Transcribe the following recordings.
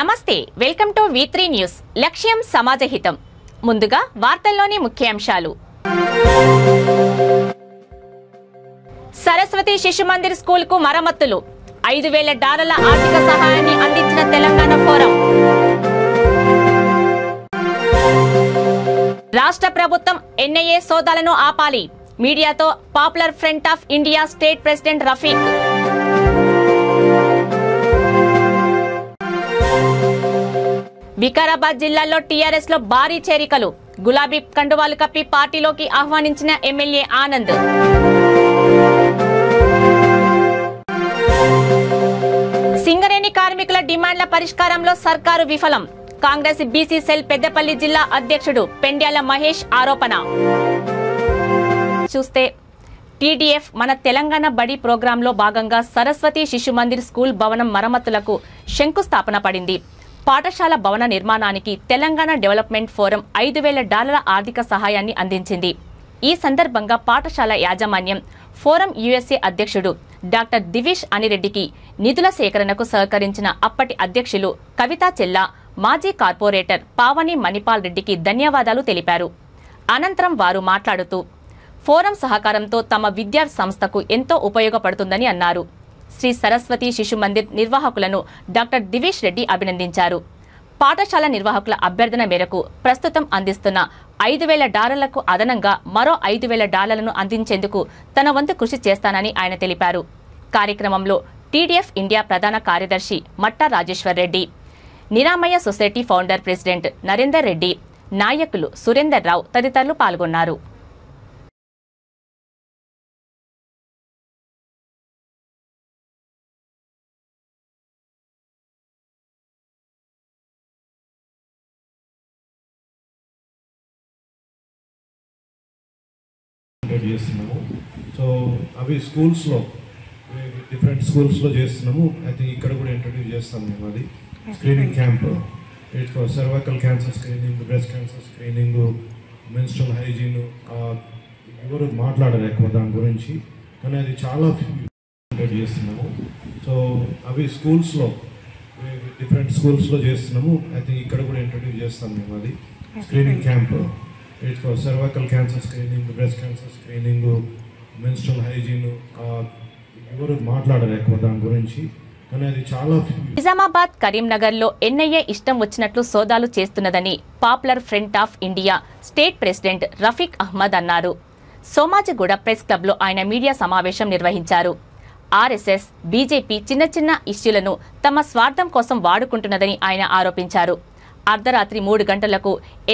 నమస్తే welcome to V3 news లక్ష్యం సమాజహితం ముందుగా వార్తల్లోని ముఖ్యాంశాలు సరస్వతి శిశు మందిర్ స్కూల్ కు మరమ్మతులు $5,000 ఆర్థిక సహాయాన్ని అందించిన తెలంగాణ ఫోరం రాష్ట్ర ప్రభుత్వం NIA సోదాలను ఆపాలి మీడియాతో popular Front of India state president Rafiq Vikarabad జిల్లాలో టీఆర్ఎస్ లో భారీ చేరికలు గులాబీ కండువాలు కప్పి పార్టీలోకి ఆహ్వానించిన ఎమ్మెల్యే ఆనంద్ సింగరేణి కార్మికుల డిమాండ్ల పరిష్కారంలో సర్కారు విఫలం కాంగ్రెస్ బీసీ సెల్ పెద్దపల్లి జిల్లా అధ్యక్షుడు పెండ్యాల మహేష్ ఆరోపణ చూస్తే టీడీఎఫ్ మన తెలంగాణ బడి ప్రోగ్రాంలో భాగంగా సరస్వతి శిశు మందిర్ స్కూల్ భవనం మరమ్మతులకు శంకుస్థాపన పడింది పాఠశాల భవన నిర్మాణానికి తెలంగాణ డెవలప్మెంట్ ఫోరం $5,000 ఆర్థిక సహాయాన్ని అందించింది ఈ సందర్భంగా పాఠశాల యాజమాన్యం ఫోరం USA అధ్యక్షుడు డాక్టర్ దివిష్ అనిరెడ్డికి నిధుల సేకరణకు సహకరించిన అప్పటి అధ్యక్షులు కవితా చెల్లా మాజీ కార్పొరేటర్ పావని మణిపాల్ రెడ్డికి ధన్యవాదాలు తెలిపారు అనంతరం వారు మాట్లాడుతూ ఫోరం సహకారంతో తమ విద్యా సంస్థకు ఎంతో ఉపయోగపడుతుందని అన్నారు శ్రీ సరస్వతి శిశు మందిర్ నిర్వాహకులను డాక్టర్ దివేష్ రెడ్డి అభినందించారు పాఠశాల నిర్వాహకుల అభ్యర్థన మేరకు ప్రస్తుతం అందిస్తున్న $5,000కు అదనంగా మరో $5,000 అందించేందుకు తన వంతు కృషి చేస్తానని ఆయన తెలిపారు కార్యక్రమంలో టీడీఎఫ్ ఇండియా ప్రధాన కార్యదర్శి Matta Rajeshwar Reddy Niramaya society founder president Narender Reddy నాయకులు సురేందర్ రావు తదితరులు పాల్గొన్నారు సో అవి స్కూల్స్లో డిఫరెంట్ స్కూల్స్లో చేస్తున్నాము ఐ థింక్ ఇక్కడ కూడా ఇంట్రడ్యూస్ చేస్తాం మేము అది screening camp it's for cervical cancer screening breast cancer screening menstrual hygiene ఎవరు మాట్లాడారు ఎక్కువ దాని గురించి కానీ అది చాలా ఇంట్రడ్యూస్ చేస్తున్నాము సో అవి స్కూల్స్లో డిఫరెంట్ స్కూల్స్లో చేస్తున్నాము ఐ థింక్ ఇక్కడ కూడా ఇంట్రడ్యూస్ చేస్తాం మేము అది screening camp it's for cervical cancer screening breast cancer screening menstrual hygiene ఎవరు మాట్లాడారు ఎక్కువ దాని గురించి కానీ అది చాలా నిజామాబాద్ కరీంనగర్ లో NIA ఇష్టం వచ్చినట్లు సోదాలు చేస్తున్నదని Popular Front of India state president Rafiq Ahmed అన్నారు సోమాజిగూడ ప్రెస్ క్లబ్ లో ఆయన మీడియా సమావేశం నిర్వహించారు RSS బీజేపీ చిన్న చిన్న ఇష్యూలను తమ స్వార్థం కోసం వాడుకుంటున్నదని ఆయన ఆరోపించారు అర్ధరాత్రి 3 గంటలకు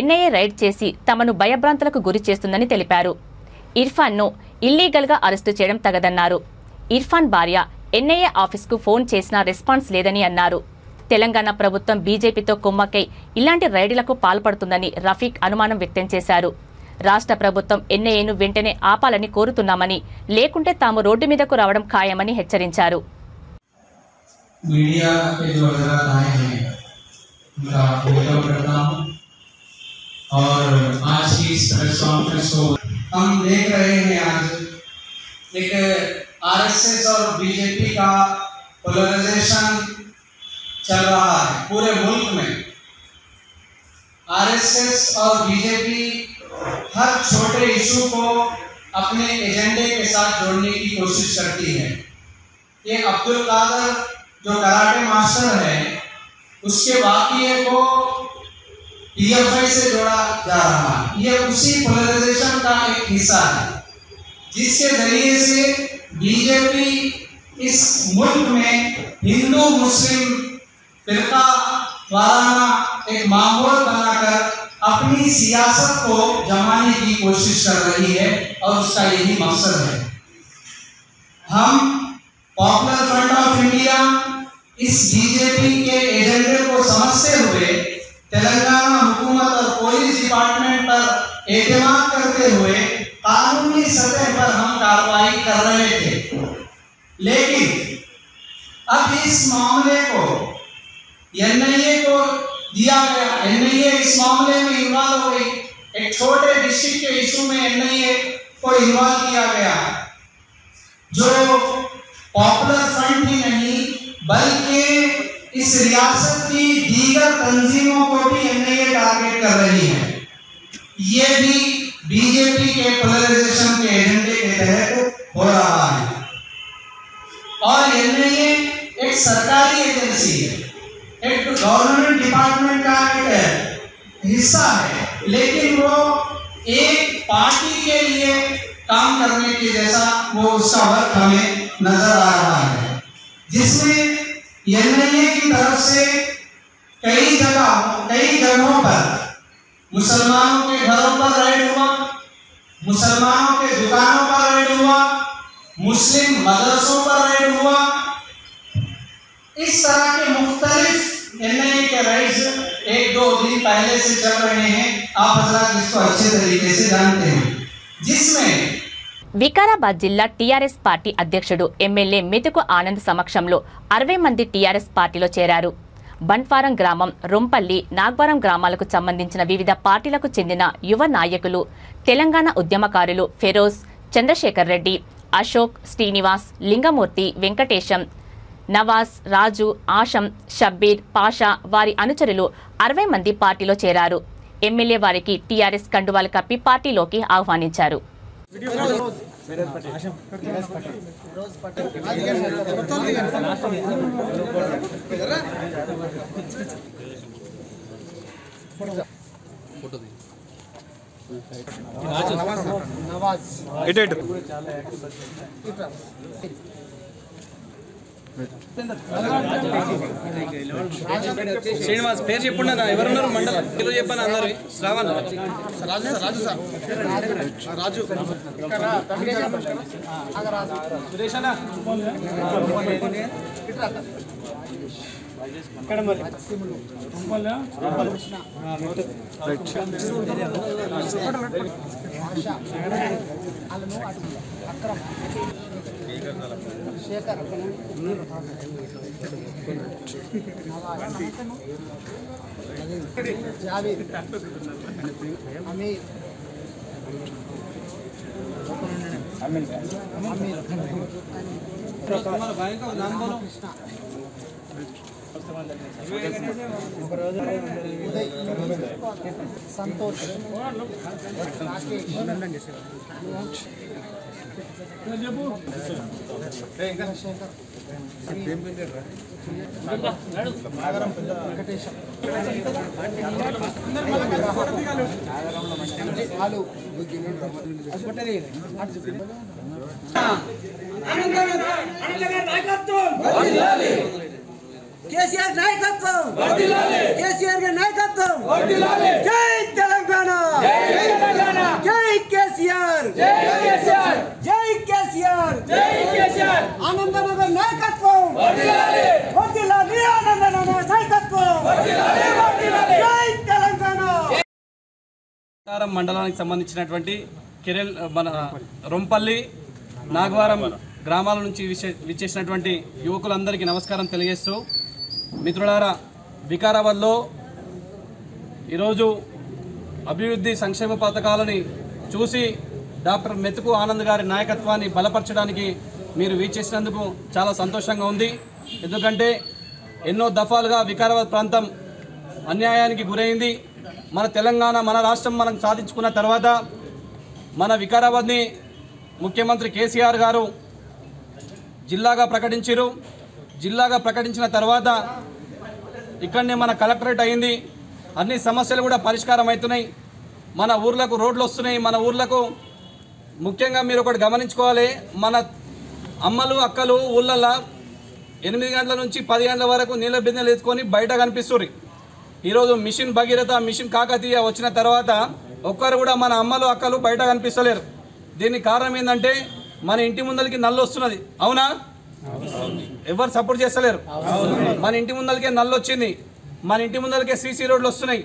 NIA రైడ్ చేసి తమను భయభ్రాంతులకు గురి చేస్తుందని తెలిపారు ఇర్ఫాన్ను ఇల్లీగల్గా అరెస్టు చేయడం తగదన్నారు ఇర్ఫాన్ భార్య NIA ఆఫీస్కు ఫోన్ చేసినా రెస్పాన్స్ లేదని అన్నారు తెలంగాణ ప్రభుత్వం బీజేపీతో కుమ్మక్కై ఇలాంటి రైడ్లకు పాల్పడుతుందని రఫీక్ అనుమానం వ్యక్తం చేశారు రాష్ట్ర ప్రభుత్వం NIAను వెంటనే ఆపాలని కోరుతున్నామని లేకుంటే తాము రోడ్డు మీదకు రావడం ఖాయమని హెచ్చరించారు उनका वेलकम करता हूँ और आज की इस प्रेस कॉन्फ्रेंस को हम देख रहे हैं आज एक RSS और बीजेपी का पोलराइजेशन चल रहा है पूरे मुल्क में RSS और बीजेपी हर छोटे इशू को अपने एजेंडे के साथ जोड़ने की कोशिश करती है ये अब्दुल कादर जो कराटे मास्टर है उसके वाक़ये को PFI से जोड़ा जा रहा है ये उसी पोलराइजेशन का एक हिस्सा है जिसके जरिए से बीजेपी इस मुल्क में हिंदू मुस्लिम फिरका वाराना एक माहौल बनाकर अपनी सियासत को जमाने की कोशिश कर रही है और उसका यही मकसद है हम पॉपुलर फ्रंट ऑफ इंडिया इस बीजेपी के एजेंडे को समझते हुए तेलंगाना हुकूमत और पुलिस डिपार्टमेंट पर एतमाद करते हुए कानूनी सतह पर हम कार्रवाई कर रहे थे लेकिन अब इस मामले को NIA को दिया गया NIA इस मामले में इन्वॉल्व हो गई एक छोटे डिस्ट्रिक्ट के इशू में NIA को इन्वॉल्व किया गया जो पॉपुलर फ्रंट ही नहीं बल्कि इस रियासत की दीगर तंजीमों को भी एनआईए टारगेट कर रही है। ये भी बीजेपी के पोलराइजेशन के एजेंडे के तहत हो रहा है। और एनआईए एक सरकारी एजेंसी है, एक गवर्नमेंट डिपार्टमेंट का एक हिस्सा है, लेकिन वो एक पार्टी के लिए काम करने के जैसा वो उसका वर्क हमें नजर आ रहा है, जिसमें एनआईए की तरफ से कई जगहों पर मुसलमानों के घरों पर रेड हुआ, मुसलमानों के दुकानों पर रेड हुआ, मुस्लिम मदरसों पर रेड हुआ। इस तरह के मुख्तलिफ एनआईए के रेड्स 1-2 दिन पहले से चल रहे हैं। आप हजरात इसको अच्छे तरीके से जानते हैं, जिसमें వికారాబాద్ జిల్లా టీఆర్ఎస్ పార్టీ అధ్యక్షుడు ఎమ్మెల్యే మెతుకు ఆనంద్ సమక్షంలో 60 మంది టీఆర్ఎస్ పార్టీలో చేరారు. బంట్వారం గ్రామం, రొంపల్లి, నాగ్వరం గ్రామాలకు సంబంధించిన వివిధ పార్టీలకు చెందిన యువ నాయకులు, తెలంగాణ ఉద్యమకారులు ఫెరోజ్, చంద్రశేఖర్ రెడ్డి, అశోక్, శ్రీనివాస్, లింగమూర్తి, వెంకటేశం, నవాజ్, రాజు, ఆషం, షబ్బీర్, పాషా వారి అనుచరులు 60 మంది పార్టీలో చేరారు. ఎమ్మెల్యే వారికి టీఆర్ఎస్ కండువాలు కప్పి పార్టీలోకి ఆహ్వానించారు. శ్రీనివాస్ పేరు చెప్పున్నా ఎవరున్నారు మండలం చెప్పాను అందరు శ్రావణ్ రాజు సురేష్ శేఖర్ జావీద్ అమీర్ సంతోష్ కేసీఆర్ నాయకత్వం, కేసీఆర్ గారి నాయకత్వం, జై తెలంగాణ, జై కేసీఆర్, జై కేసీఆర్, ఆనందనగర్ నాయకత్వం, వర్ధిల్లాలి ఆనందనగర్ నాయకత్వం, జై తెలంగాణ. మండలానికి సంబంధించినటువంటి మన రొంపల్లి, నాగవరం గ్రామాల నుంచి విచ్చేసినటువంటి యువకులందరికీ నమస్కారం తెలియజేస్తూ, మిత్రులారా, వికారాబాద్లో ఈరోజు అభివృద్ధి సంక్షేమ పథకాలని చూసి డాక్టర్ మెతుకు ఆనంద్ గారి నాయకత్వాన్ని బలపరచడానికి మీరు వీచేసినందుకు చాలా సంతోషంగా ఉంది. ఎందుకంటే ఎన్నో దఫాలుగా వికారాబాద్ ప్రాంతం అన్యాయానికి గురైంది. మన తెలంగాణ, మన రాష్ట్రం మనం సాధించుకున్న తర్వాత మన వికారాబాద్ని ముఖ్యమంత్రి కేసీఆర్ గారు జిల్లాగా ప్రకటించారు. జిల్లాగా ప్రకటించిన తర్వాత ఇక్కడనే మన కలెక్టరేట్ అయింది. అన్ని సమస్యలు కూడా పరిష్కారం అవుతున్నాయి. మన ఊర్లకు రోడ్లు వస్తున్నాయి. మన ఊర్లకు ముఖ్యంగా మీరు ఒకటి గమనించుకోవాలి, మన అమ్మలు అక్కలు ఊళ్ళల్లో 8 గంటల నుంచి 10 గంటల వరకు నీళ్ళ బిందెలు ఎత్తుకొని బయట కనిపిస్తున్నారు. ఈరోజు మిషన్ భగీరథ, మిషన్ కాకతీయ వచ్చిన తర్వాత ఒక్కరు కూడా మన అమ్మలు అక్కలు బయట కనిపిస్తలేరు. దీనికి కారణం ఏంటంటే మన ఇంటి ముందరికి నల్లు వస్తున్నది. అవునా? ఎవరు సపోర్ట్ చేస్తలేరు. మన ఇంటి ముందరికే నల్లు వచ్చింది. మన ఇంటి ముందరికే సీసీ రోడ్లు వస్తున్నాయి.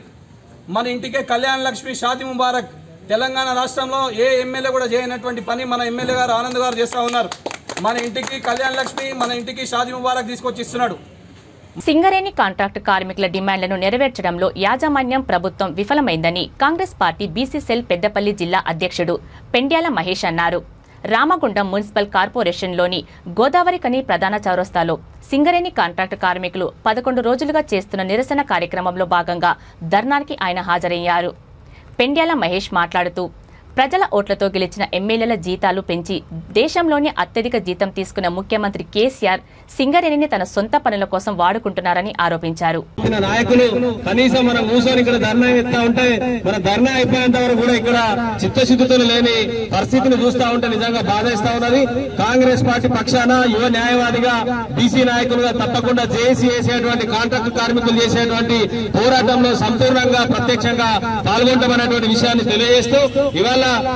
మన ఇంటికే కళ్యాణ లక్ష్మి, షాదీ ముబారక్. తెలంగాణ రాష్ట్రంలో ఏ ఎమ్మెల్యే కూడా చేయనటువంటి పని మన ఎమ్మెల్యే గారు ఆనంద్ గారు చేస్తూ ఉన్నారు. మన ఇంటికి కళ్యాణ లక్ష్మి, మన ఇంటికి షాదీ ముబారక్ తీసుకొచ్చి ఇస్తున్నాడు. సింగరేణి కాంట్రాక్టు కార్మికుల డిమాండ్లను నెరవేర్చడంలో యాజమాన్యం, ప్రభుత్వం విఫలమైందని Congress party BC cell Peddapalli జిల్లా అధ్యక్షుడు పెండ్యాల మహేష్ అన్నారు. రామగుండం మున్సిపల్ కార్పొరేషన్లోని గోదావరికని ప్రధాన చౌరస్తాలో సింగరేణి కాంట్రాక్టు కార్మికులు 11 రోజులుగా చేస్తున్న నిరసన కార్యక్రమంలో భాగంగా ధర్నాకి ఆయన హాజరయ్యారు. పెండ్యాల మహేష్ మాట్లాడుతూ ప్రజల ఓట్లతో గెలిచిన ఎమ్మెల్యేల జీతాలు పెంచి దేశంలోనే అత్యధిక జీతం తీసుకున్న ముఖ్యమంత్రి కేసీఆర్ సింగరేణిని తన సొంత పనుల కోసం వాడుకుంటున్నారని ఆరోపించారు. నాయకులు కనీసం మనం కూర్చొని ఇక్కడ ధర్నా ఇస్తా ఉంటే మన ధర్నా అయిపోయేంత వరకు కూడా ఇక్కడ చిత్తశుద్ధితో లేని పరిస్థితిని చూస్తా ఉంటే నిజంగా బాధేస్తా ఉన్నది. కాంగ్రెస్ పార్టీ పక్షాన యువ న్యాయవాదిగా బీసీ నాయకులుగా తప్పకుండా జేఏసీ చేసేటువంటి కాంట్రాక్టు కార్మికులు చేసేటువంటి పోరాటంలో సంపూర్ణంగా ప్రత్యక్షంగా పాల్గొంటామనేటువంటి విషయాన్ని తెలియజేస్తూ ఇవాళ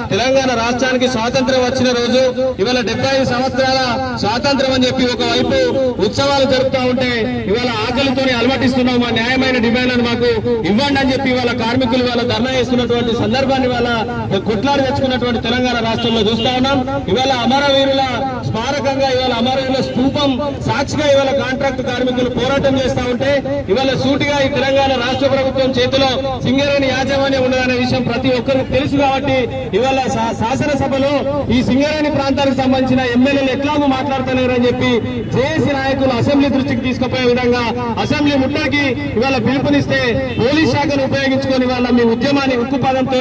తెలంగాణ రాష్ట్రానికి స్వాతంత్ర్యం వచ్చిన రోజు ఇవాళ 75 సంవత్సరాల స్వాతంత్ర్యం అని చెప్పి ఒకవైపు ఉత్సవాలు జరుపుతా ఉంటే ఇవాళ ఆకలితోనే అలమటిస్తున్నాం. మా న్యాయమైన డిమాండ్లను మాకు ఇవ్వండి అని చెప్పి ఇవాళ కార్మికులు ఇవాళ ధర్నా చేస్తున్నటువంటి సందర్భాన్ని ఇవాళ కొట్లాడి తెచ్చుకున్నటువంటి తెలంగాణ రాష్ట్రంలో చూస్తా ఉన్నాం. ఇవాళ అమరవీరుల స్మారకంగా ఇవాళ అమరవీరుల స్తూపం సాక్షిగా ఇవాళ కాంట్రాక్ట్ కార్మికులు పోరాటం చేస్తా ఉంటే ఇవాళ సూటిగా ఈ తెలంగాణ రాష్ట్ర ప్రభుత్వం చేతిలో సింగరేణి యాజమాన్యం ఉన్నదనే విషయం ప్రతి ఒక్కరికి తెలుసు. కాబట్టి ఇవాళ శాసనసభలో ఈ సింగరేణి ప్రాంతానికి సంబంధించిన ఎమ్మెల్యేలు ఎట్లాగో మాట్లాడతలేరని చెప్పి జేఏసీ నాయకులు అసెంబ్లీ దృష్టికి తీసుకుపోయే విధంగా అసెంబ్లీ ముట్టడికి ఇవాళ పిలుపునిస్తే పోలీస్ శాఖను ఉపయోగించుకొని వాళ్ళ మీ ఉద్యమాన్ని ఉక్కుపాదంతో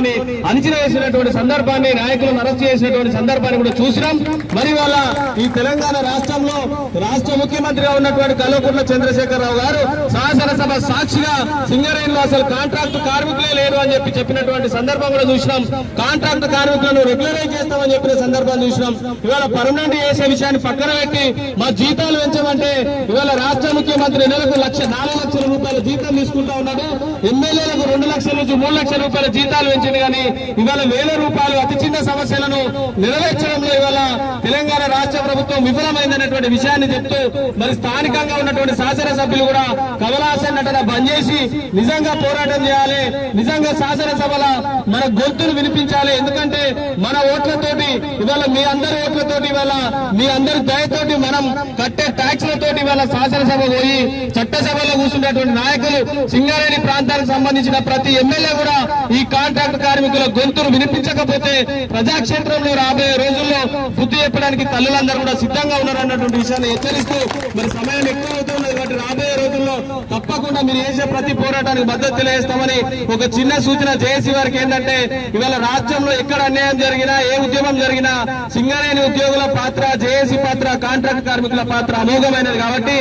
అణిచివేసినటువంటి వేసినటువంటి సందర్భాన్ని నాయకులను అరెస్ట్ చేసినటువంటి సందర్భాన్ని కూడా చూసినాం. మరి వాళ్ళ ఈ తెలంగాణ రాష్ట్రంలో రాష్ట్ర ముఖ్యమంత్రిగా ఉన్నటువంటి కల్వకుంట్ల చంద్రశేఖరరావు గారు శాసనసభ సాక్షిగా సింగరేణిలో అసలు కాంట్రాక్టు కార్మికులే లేరు అని చెప్పి చెప్పినటువంటి సందర్భం కూడా చూసినాం. కాంట్రాక్ట్ కార్మికులను రెగ్యులరైజ్ చేస్తామని చెప్పిన సందర్భాన్ని చూసినాం. ఇవాళ పర్మనెంట్ చేసే విషయాన్ని పక్కన పెట్టి మా జీతాలు పెంచమంటే ఇవాళ రాష్ట్ర ముఖ్యమంత్రి నెలకు 4 లక్షల రూపాయల జీతం తీసుకుంటా ఉన్నాడు. ఎమ్మెల్యేలకు 2 లక్షల నుంచి 3 లక్షల రూపాయల జీతాలు పెంచింది. కానీ ఇవాళ 1000 రూపాయలు అతి చిన్న సమస్యలను నెరవేర్చడంలో ఇవాళ తెలంగాణ రాష్ట్ర ప్రభుత్వం విఫలమైందనేటువంటి విషయాన్ని చెప్తూ మరి స్థానికంగా ఉన్నటువంటి శాసనసభ్యులు కూడా కమలాసన్ నటన బంద్ చేసి నిజంగా పోరాటం చేయాలి. నిజంగా శాసనసభల మన గొంతును వినిపించాలి. ఎందుకంటే మన ఓట్లతోటి ఇవాళ మీ అందరి ఓట్లతోటి ఇవాళ మీ అందరి దయతోటి మనం కట్టే ట్యాక్స్లతోటి ఇవాళ శాసనసభ పోయి చట్టసభలో కూర్చున్నటువంటి నాయకులు సింగరేణి ప్రాంతానికి సంబంధించిన ప్రతి ఎమ్మెల్యే కూడా ఈ కాంట్రాక్ట్ కార్మికుల గొంతును వినిపించకపోతే ప్రజాక్షేత్రంలో రాబోయే రోజుల్లో బుద్ధి చెప్పడానికి తల్లులందరూ కూడా సిద్ధంగా ఉన్నారన్నటువంటి విషయాన్ని హెచ్చరిస్తూ మరి సమయం ఎక్కువ అవుతున్నది కాబట్టి రాబోయే రోజుల్లో తప్పకుండా మీరు చేసే ప్రతి పోరాటానికి మద్దతు తెలియజేస్తామని ఒక చిన్న సూచన జేఏసీ వారికి ఏంటంటే ఇవాళ రాష్ట్రంలో ఎక్కడ అన్యాయం జరిగినా ఏ ఉద్యమం జరిగినా సింగరేణి ఉద్యోగుల పాత్ర జేఏసీ పాత్ర కాంట్రాక్ట్ కార్మికుల పాత్ర అమోఘమైనది. కాబట్టి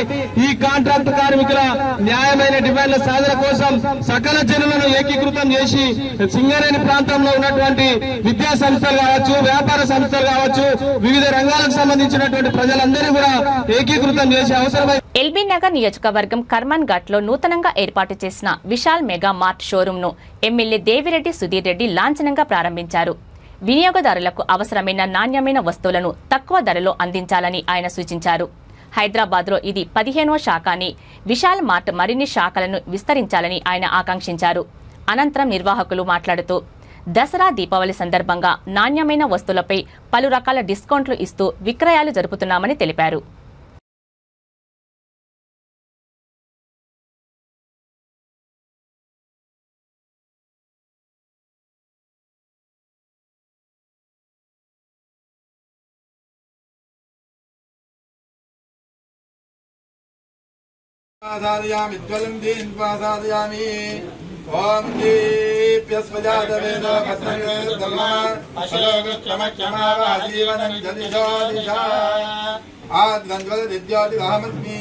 ఈ కాంట్రాక్ట్ కార్మికుల న్యాయమైన డిమాండ్ల సాధన కోసం సకల జనులను ఏకీకృతం చేసి సింగరేణి ప్రాంతంలో ఉన్నటువంటి విద్యా సంస్థలు కావచ్చు వ్యాపార సంస్థలు కావచ్చు వివిధ రంగాలకు సంబంధించినటువంటి ప్రజలందరినీ కూడా ఏకీకృతం చేసే అవసరమై ఎల్బీ నగర్ నియోజకవర్గం కర్మన్ ఘాట్ లో నూతనంగా ఏర్పాటు చేసిన విశాల్ మెగా మార్ట్ షోరూమ్ ను ఎమ్మెల్యే దేవిరెడ్డి సుధీర్ రెడ్డి లాంఛనంగా ప్రారంభించారు. వినియోగదారులకు అవసరమైన నాణ్యమైన వస్తువులను తక్కువ ధరలో అందించాలని ఆయన సూచించారు. హైదరాబాద్ లో ఇది 15వ శాఖ అని విశాల్ మార్ట్ మరిన్ని శాఖలను విస్తరించాలని ఆయన ఆకాంక్షించారు. అనంతరం నిర్వాహకులు మాట్లాడుతూ దసరా దీపావళి సందర్భంగా నాణ్యమైన వస్తువులపై పలు రకాల డిస్కౌంట్లు ఇస్తూ విక్రయాలు జరుపుతున్నామని తెలిపారు. आधारयामि ज्वलन्तीन् पासादयामि ओम दीप्यस्वजातवेदो पत्नयुर्धर्मा अशोकक्षमक्षमावाजीवनं जदिशो दिशा आद्गन्ध्वलदिद्योतिरहमस्मि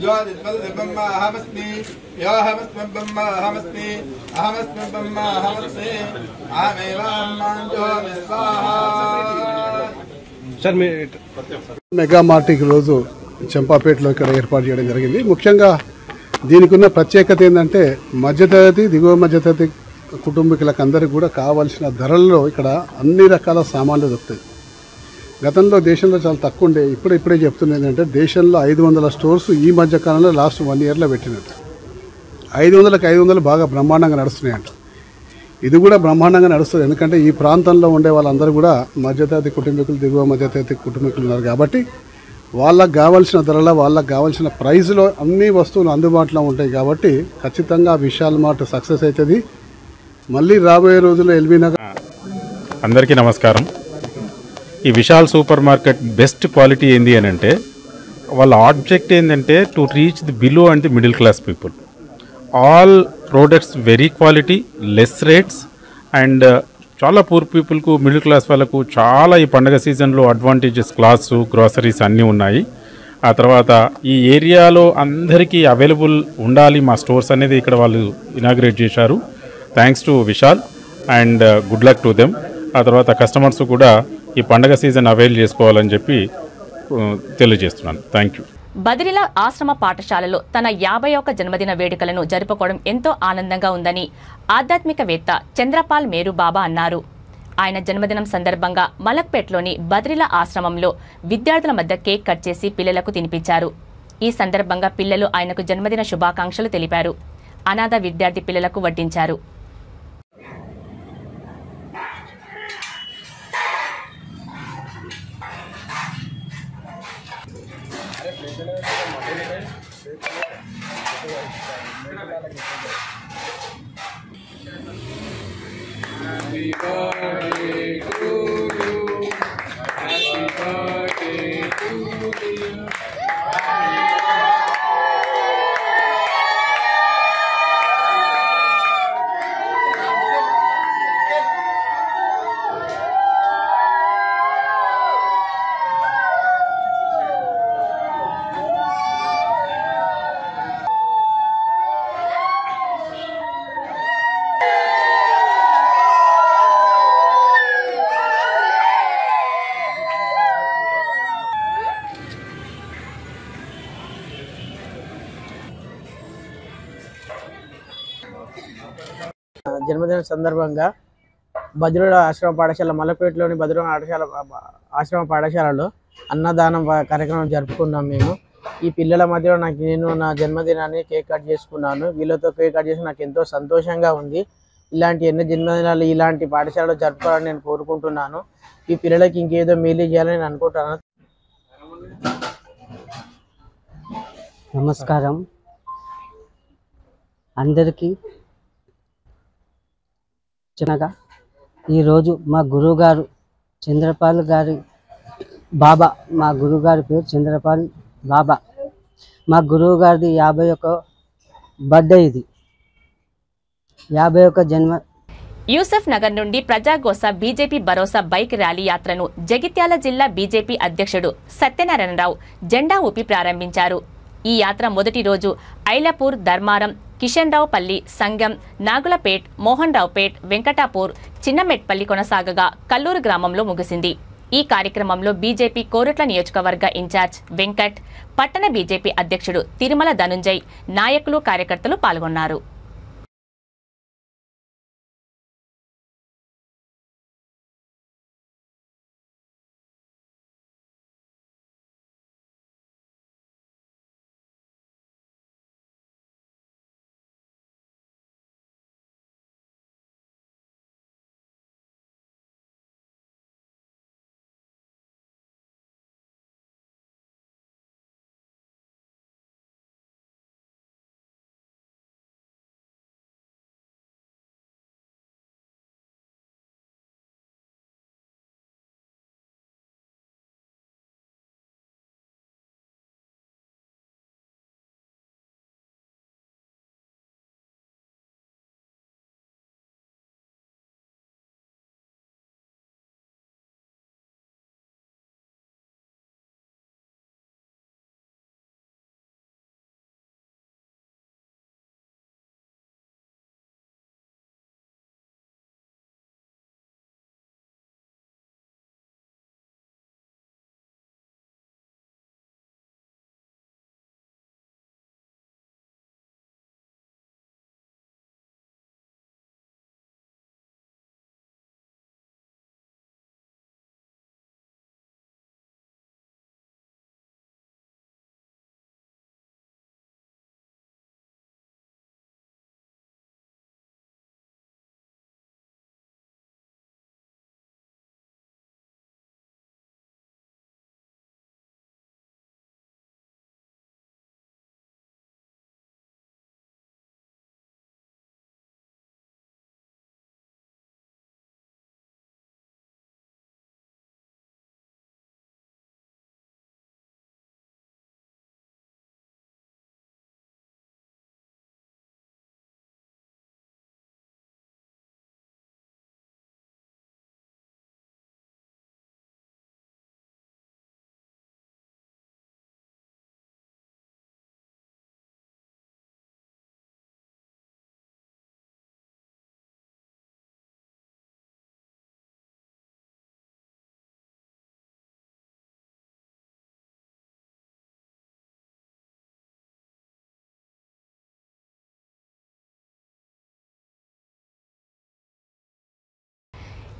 ज्योतिर्वलदिब्रह्मा अहमस्मि योऽहमस्मि ब्रह्मा अहमस्मि अहमस्मि ब्रह्मा अहमस्मि अहमेवाहमाञ्जोऽमि स्वाहा మెగా మార్ట్ ఈ రోజు చంపాపేటలో ఇక్కడ ఏర్పాటు చేయడం జరిగింది. ముఖ్యంగా దీనికి ఉన్న ప్రత్యేకత ఏంటంటే మధ్యతరగతి దిగువ మధ్యతరగతి కుటుంబీకులకు అందరికీ కూడా కావాల్సిన ధరల్లో ఇక్కడ అన్ని రకాల సామాన్లు దొరుకుతాయి. గతంలో దేశంలో చాలా తక్కువ ఉండే. ఇప్పుడే చెప్తున్నది ఏంటంటే దేశంలో 500 స్టోర్స్ ఈ మధ్య కాలంలో లాస్ట్ 1 ఇయర్లో పెట్టినట్టు 500కి 500 బాగా బ్రహ్మాండంగా నడుస్తున్నాయంట. ఇది కూడా బ్రహ్మాండంగా నడుస్తుంది. ఎందుకంటే ఈ ప్రాంతంలో ఉండే వాళ్ళందరూ కూడా మధ్యతరగతి కుటుంబీకులు దిగువ మధ్యతరగతి కుటుంబీకులు ఉన్నారు కాబట్టి వాళ్ళకు కావాల్సిన ధరలో వాళ్ళకు కావాల్సిన ప్రైజ్లో అన్ని వస్తువులు అందుబాటులో ఉంటాయి. కాబట్టి ఖచ్చితంగా విశాల్ మార్ట్ సక్సెస్ అవుతుంది. మళ్ళీ రాబోయే రోజుల్లో ఎల్బీ నగర్. అందరికీ నమస్కారం. ఈ Vishal super market best quality ఏంది అని అంటే వాళ్ళ ఆబ్జెక్ట్ ఏంటంటే to reach the below and the middle class people. All products very quality, less rates and చాలా పూర్ పీపుల్కు, మిడిల్ క్లాస్ వాళ్ళకు చాలా ఈ పండగ సీజన్లో అడ్వాంటేజెస్, క్లాత్స్, గ్రాసరీస్ అన్నీ ఉన్నాయి. ఆ తర్వాత ఈ ఏరియాలో అందరికీ అవైలబుల్ ఉండాలి మా స్టోర్స్ అనేది ఇక్కడ వాళ్ళు ఇనాగ్రేట్ చేశారు. Thanks to Vishal and good luck to them. ఆ తర్వాత కస్టమర్స్ కూడా ఈ పండగ సీజన్ అవైల్ చేసుకోవాలని చెప్పి తెలియజేస్తున్నాను. Thank you. బదిరిల ఆశ్రమ పాఠశాలలో తన 51వ జన్మదిన వేడుకలను జరుపుకోవడం ఎంతో ఆనందంగా ఉందని ఆధ్యాత్మికవేత్త చంద్రపాల్ మేరు బాబా అన్నారు. ఆయన జన్మదినం సందర్భంగా మలక్పేట్లోని బదిరిల ఆశ్రమంలో విద్యార్థుల మధ్య కేక్ కట్ చేసి పిల్లలకు తినిపించారు. ఈ సందర్భంగా పిల్లలు ఆయనకు జన్మదిన శుభాకాంక్షలు తెలిపారు. అనాథ విద్యార్థి పిల్లలకు వడ్డించారు. జన్మదిన సందర్భంగా బదిరుల ఆశ్రమ పాఠశాల మల్లపేటలోని బదిరుల ఆశ్రమ పాఠశాలలో అన్నదానం కార్యక్రమం జరుపుకున్నాం మేము. ఈ పిల్లల మధ్యలో నేను నా జన్మదినాన్ని కేక్ కట్ చేసుకున్నాను. వీళ్ళతో కేక్ కట్ చేసి నాకు ఎంతో సంతోషంగా ఉంది. ఇలాంటి ఎన్నో జన్మదినాలు ఇలాంటి పాఠశాలలో జరుపుకోవాలని నేను కోరుకుంటున్నాను. ఈ పిల్లలకి ఇంకేదో మేలు చేయాలని నేను అనుకుంటున్నాను. నమస్కారం అందరికీ. చిన్నగా ఈరోజు మా గురువుగారు చంద్రపాల్ గారి బాబా, మా గురువుగారి పేరు చంద్రపాల్ బాబా. మా గురువుగారిది 51వ బర్త్డే. ఇది 51 జన్మ. యూసఫ్ నగర్ నుండి ప్రజాగోస బీజేపీ భరోసా బైక్ ర్యాలీ యాత్రను జగిత్యాల జిల్లా బీజేపీ అధ్యక్షుడు సత్యనారాయణరావు జెండా ఊపి ప్రారంభించారు. ఈ యాత్ర మొదటి రోజు ఐలపూర్, ధర్మారం, కిషన్రావుపల్లి, సంగం, నాగులపేట్, మోహన్ రావుపేట్, వెంకటాపూర్, చిన్నమెట్పల్లి కొనసాగగా కల్లూరు గ్రామంలో ముగిసింది. ఈ కార్యక్రమంలో బీజేపీ కోరుట్ల నియోజకవర్గ ఇన్ఛార్జ్ వెంకట్, పట్టణ బీజేపీ అధ్యక్షుడు తిరుమల ధనుంజయ్, నాయకులు, కార్యకర్తలు పాల్గొన్నారు.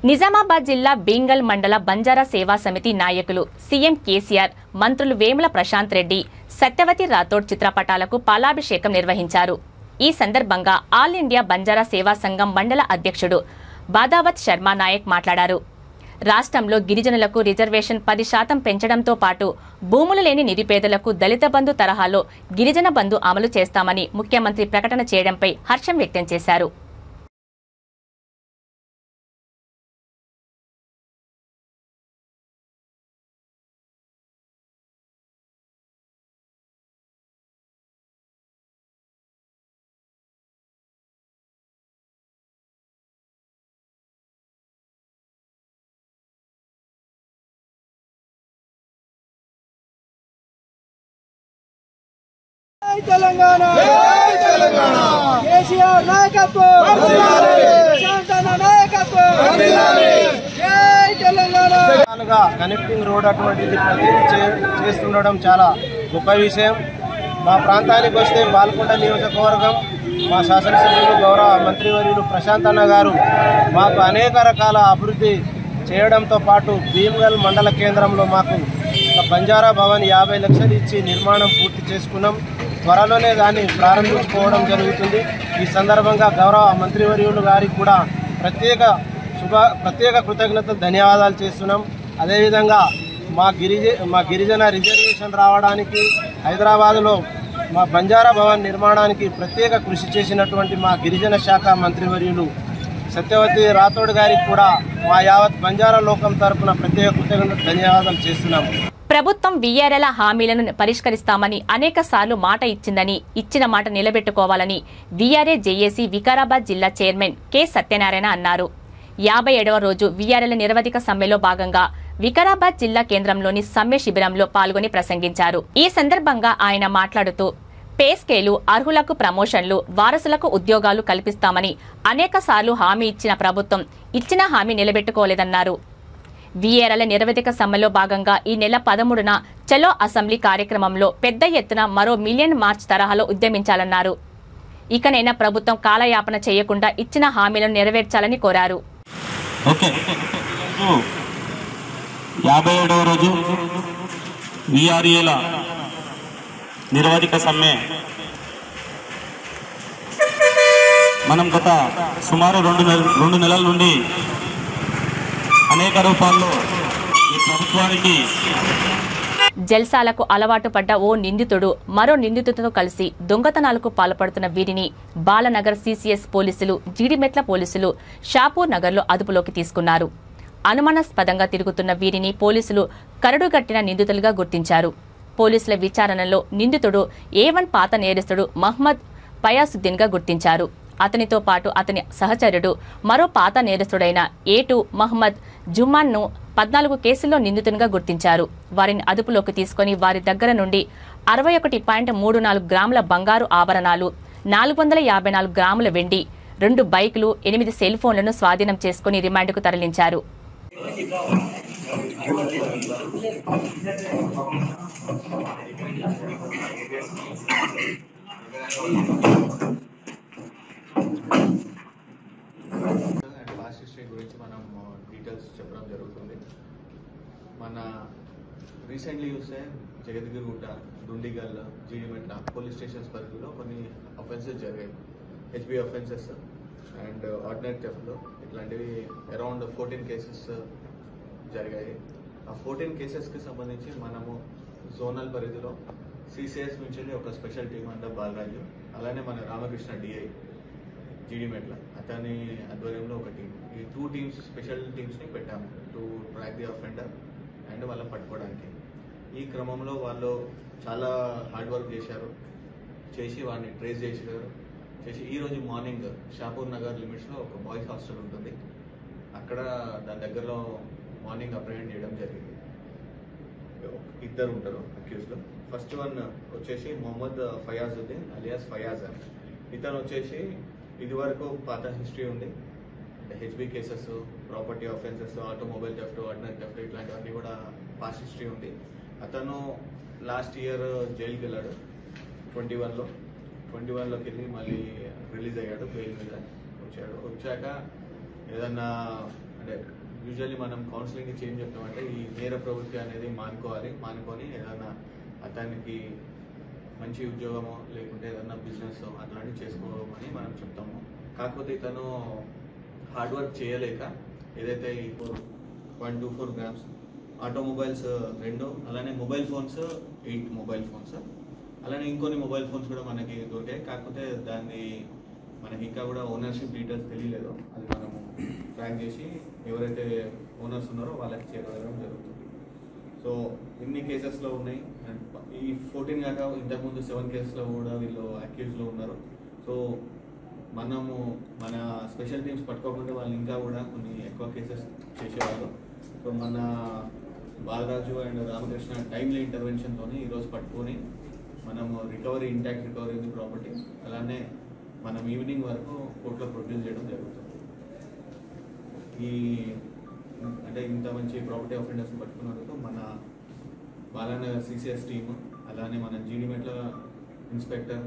నిజామాబాద్ జిల్లా బీంగల్ మండల బంజారా సేవా సమితి నాయకులు సీఎం కేసీఆర్, మంత్రులు వేముల ప్రశాంత్ రెడ్డి, సత్యవతి రాథోడ్ చిత్రపటాలకు పాలాభిషేకం నిర్వహించారు. ఈ సందర్భంగా ఆల్ ఇండియా బంజారా సేవా సంఘం మండల అధ్యక్షుడు బాదావత్ శర్మ నాయక్ మాట్లాడారు. రాష్ట్రంలో గిరిజనులకు రిజర్వేషన్ 10% పెంచడంతో పాటు భూములు లేని నిరుపేదలకు దళిత బంధు తరహాలో గిరిజన బంధు అమలు చేస్తామని ముఖ్యమంత్రి ప్రకటన చేయడంపై హర్షం వ్యక్తం చేశారు. తెలంగాణ కేసీఆర్ నాయకత్వం, ప్రశాంతన నాయకత్వం, జై తెలంగాణ. కనెక్టింగ్ రోడ్ అటువంటిది చేస్తుండడం చాలా గొప్ప విషయం. మా ప్రాంతానికి వస్తే బాల్కొండ నియోజకవర్గం మా శాసనసభ్యులు గౌరవ మంత్రివర్యులు ప్రశాంత్ అన్న గారు మాకు అనేక రకాల అభివృద్ధి చేయడంతో పాటు భీమ్గల్ మండల కేంద్రంలో మాకు బంజారా భవన్ 50 లక్షలు ఇచ్చి నిర్మాణం పూర్తి చేసుకున్నాం. త్వరలోనే దాన్ని ప్రారంభించుకోవడం జరుగుతుంది. ఈ సందర్భంగా గౌరవ మంత్రివర్యులు గారికి కూడా ప్రత్యేక కృతజ్ఞతలు, ధన్యవాదాలు చేస్తున్నాం. అదేవిధంగా మా గిరిజన రిజర్వేషన్ రావడానికి హైదరాబాదులో మా బంజారా భవన్ నిర్మాణానికి ప్రత్యేక కృషి చేసినటువంటి మా గిరిజన శాఖ మంత్రివర్యులు సత్యవతి రాథోడ్ గారికి కూడా మా యావత్ బంజారా లోకం తరపున ప్రత్యేక కృతజ్ఞతలు, ధన్యవాదాలు చేస్తున్నాం. ప్రభుత్వం వీఆర్ఎల హామీలను పరిష్కరిస్తామని అనేక సార్లు మాట ఇచ్చిందని, ఇచ్చిన మాట నిలబెట్టుకోవాలని వీఆర్ఏ జేఏసీ వికారాబాద్ జిల్లా చైర్మన్ కె సత్యనారాయణ అన్నారు. 57వ రోజు వీఆర్ఎల నిరవధిక సమ్మెలో భాగంగా వికారాబాద్ జిల్లా కేంద్రంలోని సమ్మె శిబిరంలో పాల్గొని ప్రసంగించారు. ఈ సందర్భంగా ఆయన మాట్లాడుతూ పే స్కేలు, అర్హులకు ప్రమోషన్లు, వారసులకు ఉద్యోగాలు కల్పిస్తామని అనేక సార్లు హామీ ఇచ్చిన ప్రభుత్వం ఇచ్చిన హామీ నిలబెట్టుకోలేదన్నారు. వీఆర్ఎల నిరవధిక సమ్మెలో భాగంగా ఈ నెల 13న చలో అసెంబ్లీ కార్యక్రమంలో పెద్ద ఎత్తున మరో మిలియన్ మార్చ్ తరహాలో ఉద్యమించాలన్నారు. ఇకనైనా ప్రభుత్వం కాలయాపన చేయకుండా ఇచ్చిన హామీలను నెరవేర్చాలని కోరారు. 57వ రోజు వీఆర్ఏల నిరవధిక సమ్మె మనం గత సుమారు 2 నెలల నుండి అనేక రూపాల్లో ఈ ప్రభుత్వానికి జల్సాలకు అలవాటు పడ్డ ఓ నిందితుడు మరో నిందితుడితో కలిసి దొంగతనాలకు పాల్పడుతున్న వీరిని బాలనగర్ సిసిఎస్ పోలీసులు, జీడిమెట్ల పోలీసులు షాపూర్ నగర్లో అదుపులోకి తీసుకున్నారు. అనుమానాస్పదంగా తిరుగుతున్న వీరిని పోలీసులు కరడుగట్టిన నిందితులుగా గుర్తించారు. పోలీసుల విచారణలో నిందితుడు A1 పాత నేరస్తుడు మహ్మద్ పయాసుద్దీన్గా గుర్తించారు. అతనితో పాటు అతని సహచరుడు మరో పాత నేరస్తుడైన A2 మహ్మద్ జుమాన్ను 14 కేసుల్లో నిందితునిగా గుర్తించారు. వారిని అదుపులోకి తీసుకుని వారి దగ్గర నుండి 61.34 గ్రాముల బంగారు ఆభరణాలు, 454 గ్రాముల వెండి, 2 బైకులు, 8 సెల్ ఫోన్లను స్వాధీనం చేసుకుని రిమాండ్కు తరలించారు. లాస్ట్ హిస్టరీ గురించి మనం డీటెయిల్స్ చెప్పడం జరుగుతుంది. మన రీసెంట్లీ చూస్తే జగద్గిరిగుట్ట, దుండిగల్, జీడిమెట్ల పోలీస్ స్టేషన్స్ పరిధిలో కొన్ని అఫెన్సెస్ జరిగాయి. హెచ్బి అఫెన్సెస్ అండ్ ఆర్డినరీ థెఫ్ట్లో ఇట్లాంటివి అరౌండ్ 14 కేసెస్ జరిగాయి. ఆ 14 కేసెస్కి సంబంధించి మనము జోనల్ పరిధిలో సిసిఎస్ నుంచి ఒక స్పెషల్ టీం అంతా బాలరాజు, అలానే మన రామకృష్ణ డిఐ జీడిమెట్ల అతని ఆధ్వర్యంలో ఒక టీం, ఈ 2 టీమ్స్ స్పెషల్ టీమ్స్ని పెట్టాము to track the offender and వాళ్ళని పట్టుకోవడానికి. ఈ క్రమంలో వాళ్ళు చాలా హార్డ్ వర్క్ చేసి వాడిని ట్రేస్ చేసి ఈరోజు మార్నింగ్ షాపూర్ నగర్ లిమిట్స్లో ఒక బాయ్స్ హాస్టల్ ఉంటుంది, అక్కడ దాని దగ్గరలో మార్నింగ్ అప్రహెండ్ చేయడం జరిగింది. 2 ఉంటారు అక్యూజ్లో. ఫస్ట్ వన్ వచ్చేసి మొహమ్మద్ ఫయాజుద్దీన్ అలియాస్ ఫయాజ్ అని. ఇతను వచ్చేసి ఇదివరకు పాత హిస్టరీ ఉంది, HB cases, property offences, automobile theft, ordinary theft ఇట్లాంటివన్నీ కూడా పాస్ట్ హిస్టరీ ఉంది. అతను లాస్ట్ ఇయర్ జైలుకి వెళ్ళాడు 21లోకి వెళ్ళి మళ్ళీ రిలీజ్ అయ్యాడు, బెయిల్ మీద వచ్చాక ఏదన్నా అంటే యూజువల్లీ మనం కౌన్సిలింగ్ ఏం చెప్తామంటే ఈ నేర ప్రవృత్తి అనేది మానుకొని ఏదైనా అతనికి మంచి ఉద్యోగమో లేకుంటే ఏదైనా బిజినెస్ అట్లాంటివి చేసుకోమని మనం చెప్తాము. కాకపోతే ఇతను హార్డ్ వర్క్ చేయలేక ఏదైతే 124 grams ఆటోమొబైల్స్ 2, అలానే మొబైల్ ఫోన్స్ 8 మొబైల్ ఫోన్స్, అలానే ఇంకొన్ని మొబైల్ ఫోన్స్ కూడా మనకి దొరికాయి. కాకపోతే దాన్ని మనకి ఇంకా కూడా ఓనర్షిప్ డీటెయిల్స్ తెలియలేదు. అది మనము ట్రాక్ చేసి ఎవరైతే ఓనర్స్ ఉన్నారో వాళ్ళకి చేరవేయడం జరుగుతుంది. సో ఇన్ని కేసెస్లో ఉన్నాయి. ఈ 14 కాక ఇంతకుముందు 7 కేసెస్లో కూడా వీళ్ళు అక్యూజ్లో ఉన్నారు. సో మనము మన స్పెషల్ టీమ్స్ పట్టుకోకుండా వాళ్ళు ఇంకా కూడా కొన్ని ఎక్కువ కేసెస్ చేసేవాళ్ళు. సో మన బాలరాజు అండ్ రామకృష్ణ టైమ్లీ ఇంటర్వెన్షన్తో ఈరోజు పట్టుకొని మనము ఇంటాక్ట్ రికవరీ ఉంది ప్రాపర్టీ, అలానే మనం ఈవినింగ్ వరకు కోర్టులో ప్రొడ్యూస్ చేయడం జరుగుతుంది. అంటే ఇంత మంచి ప్రాపర్టీ ఆఫెండర్స్ని పట్టుకున్నందుకు మన బాలానగర్ సిసిఎస్ టీము, అలానే మన Jeedimetla inspector,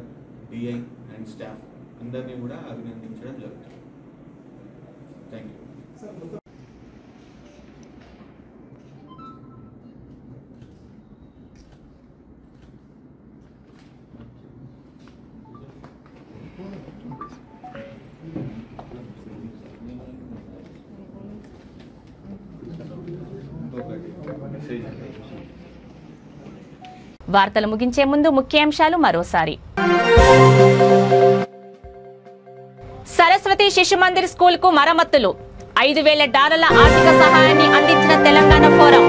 DI and staff అందరినీ కూడా అభినందించడం జరుగుతుంది. Thank you. వార్తలు ముగించే ముందు ముఖ్యాంశాలు మరోసారి. సరస్వతి శిశు మందిర్ స్కూల్ కు మరమ్మతులు, $5,000 ఆర్థిక సహాయాన్ని అందించిన తెలంగాణ ఫోరం.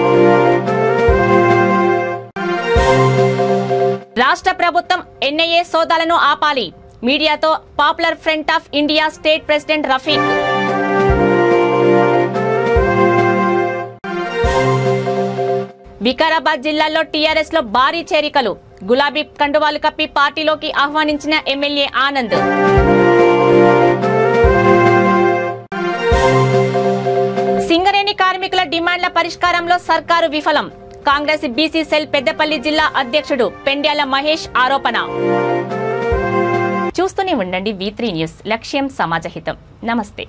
రాష్ట్ర ప్రభుత్వం ఎన్ఐఏ సోదాలను ఆపాలి, మీడియాతో popular Front of India state president Rafiq. Vikarabad జిల్లాలో టీఆర్ఎస్ లో భారీ చేరికలు, గులాబీ కండువాలు కప్పి పార్టీలోకి ఆహ్వానించిన ఎమ్మెల్యే ఆనంద్. సింగరేణి కార్మికుల డిమాండ్ల పరిష్కారంలో సర్కారు విఫలం, కాంగ్రెస్ బీసీ సెల్ పెద్దపల్లి జిల్లా అధ్యక్షుడు పెండ్యాల మహేష్ ఆరోపణ. చూస్తూనే ఉండండి V3 న్యూస్, లక్ష్యం సమాజహితం. నమస్తే.